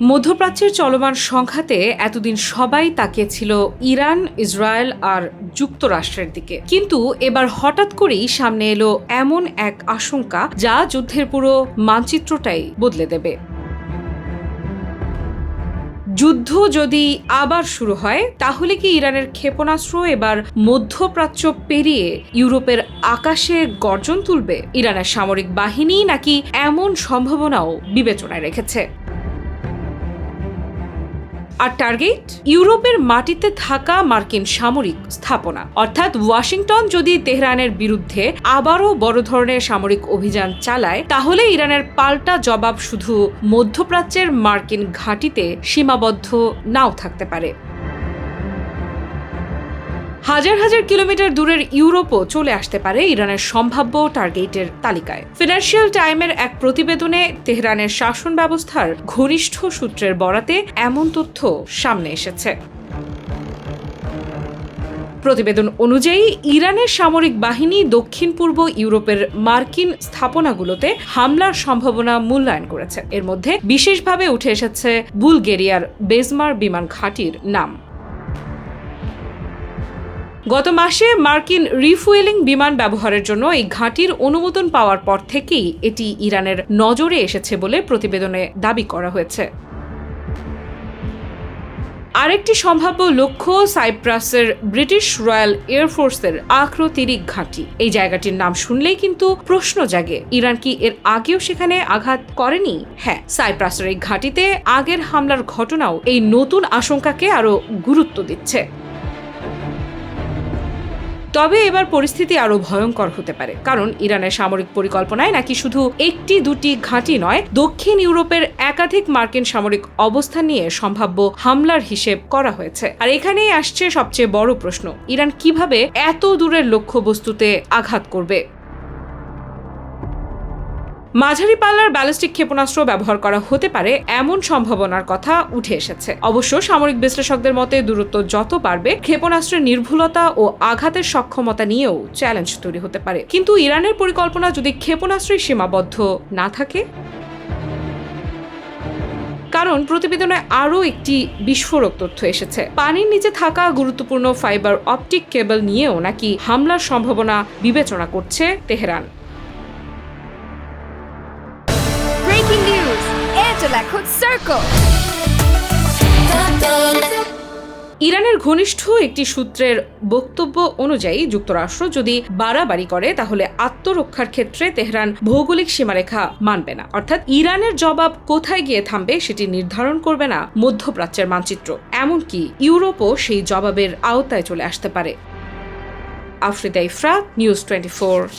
মধ্যপ্রাচ্যের চলমান সংঘাতে এতদিন সবাই তাকিয়েছিল ইরান, ইসরায়েল আর যুক্তরাষ্ট্রের দিকে, কিন্তু এবার হঠাৎ করেই সামনে এলো এমন এক আশঙ্কা যা যুদ্ধের পুরো মানচিত্রটাই বদলে দেবে। যুদ্ধ যদি আবার শুরু হয়, তাহলে কি ইরানের ক্ষেপণাস্ত্র এবার মধ্যপ্রাচ্য পেরিয়ে ইউরোপের আকাশে গর্জন তুলবে? ইরানের সামরিক বাহিনী নাকি এমন সম্ভাবনাও বিবেচনায় রেখেছে? আর টার্গেট ইউরোপের মাটিতে থাকা মার্কিন সামরিক স্থাপনা, অর্থাৎ ওয়াশিংটন যদি তেহরানের বিরুদ্ধে আবারও বড় ধরনের সামরিক অভিযান চালায়, তাহলে ইরানের পাল্টা জবাব শুধু মধ্যপ্রাচ্যের মার্কিন ঘাঁটিতে সীমাবদ্ধ নাও থাকতে পারে। হাজার হাজার কিলোমিটার দূরের ইউরোপও চলে আসতে পারে ইরানের সম্ভাব্য টার্গেটের তালিকায়। ফিনান্সিয়াল টাইমের এক প্রতিবেদনে তেহরানের শাসন ব্যবস্থার ঘনিষ্ঠ সূত্রের বরাতে এমন তথ্য সামনে এসেছে। প্রতিবেদন অনুযায়ী ইরানের সামরিক বাহিনী দক্ষিণ পূর্ব ইউরোপের মার্কিন স্থাপনাগুলোতে হামলার সম্ভাবনা মূল্যায়ন করেছে। এর মধ্যে বিশেষভাবে উঠে এসেছে বুলগেরিয়ার বেজমার বিমান ঘাঁটির নাম। গত মাসে মার্কিন রিফুয়েলিং বিমান ব্যবহারের জন্য এই ঘাঁটির অনুমোদন পাওয়ার পর থেকেই এটি ইরানের নজরে এসেছে বলে প্রতিবেদনে দাবি করা হয়েছে। আরেকটি সম্ভাব্য লক্ষ্য সাইপ্রাসের ব্রিটিশ রয়্যাল এয়ারফোর্সের আক্রোতিরিক ঘাঁটি। এই জায়গাটির নাম শুনলেই কিন্তু প্রশ্ন জাগে, ইরান কি এর আগেও সেখানে আঘাত করেনি? হ্যাঁ, সাইপ্রাসের এই ঘাঁটিতে আগের হামলার ঘটনাও এই নতুন আশঙ্কাকে আরও গুরুত্ব দিচ্ছে। তবে এবার পরিস্থিতি আরো ভয়ঙ্কর হতে পারে, কারণ ইরানের সামরিক পরিকল্পনায় নাকি শুধু একটি দুটি ঘাঁটি নয়, দক্ষিণ ইউরোপের একাধিক মার্কিন সামরিক অবস্থান নিয়ে সম্ভাব্য হামলার হিসেব করা হয়েছে। আর এখানেই আসছে সবচেয়ে বড় প্রশ্ন, ইরান কিভাবে এত দূরের লক্ষ্যবস্তুতে আঘাত করবে? মাঝারি পাল্লার ব্যালিস্টিক ক্ষেপণাস্ত্র ব্যবহার করা হতে পারে এমন সম্ভাবনার কথা উঠে এসেছে। অবশ্য সামরিক বিশ্লেষকদের মতে দূরত্ব যত বাড়বে, ক্ষেপণাস্ত্রের নির্ভুলতা ও আঘাতের সক্ষমতা নিয়েও চ্যালেঞ্জ তৈরি হতে পারে। কিন্তু ইরানের পরিকল্পনা যদি ক্ষেপণাস্ত্রে সীমাবদ্ধ না থাকে, কারণ প্রতিবেদনে আরও একটি বিস্ফোরক তথ্য এসেছে, পানির নিচে থাকা গুরুত্বপূর্ণ ফাইবার অপটিক কেবল নিয়েও নাকি হামলার সম্ভাবনা বিবেচনা করছে তেহরান। ইরানের ঘনিষ্ঠ একটি সূত্রের বক্তব্য অনুযায়ী যুক্তরাষ্ট্র যদি বাড়াবাড়ি করে, তাহলে আত্মরক্ষার ক্ষেত্রে তেহরান ভৌগোলিক সীমারেখা মানবে না, অর্থাৎ ইরানের জবাব কোথায় গিয়ে থামবে সেটি নির্ধারণ করবে না মধ্যপ্রাচ্যের মানচিত্র। এমনকি ইউরোপও সেই জবাবের আওতায় চলে আসতে পারে। আফ্রিদা ইফরাত, নিউজ 24।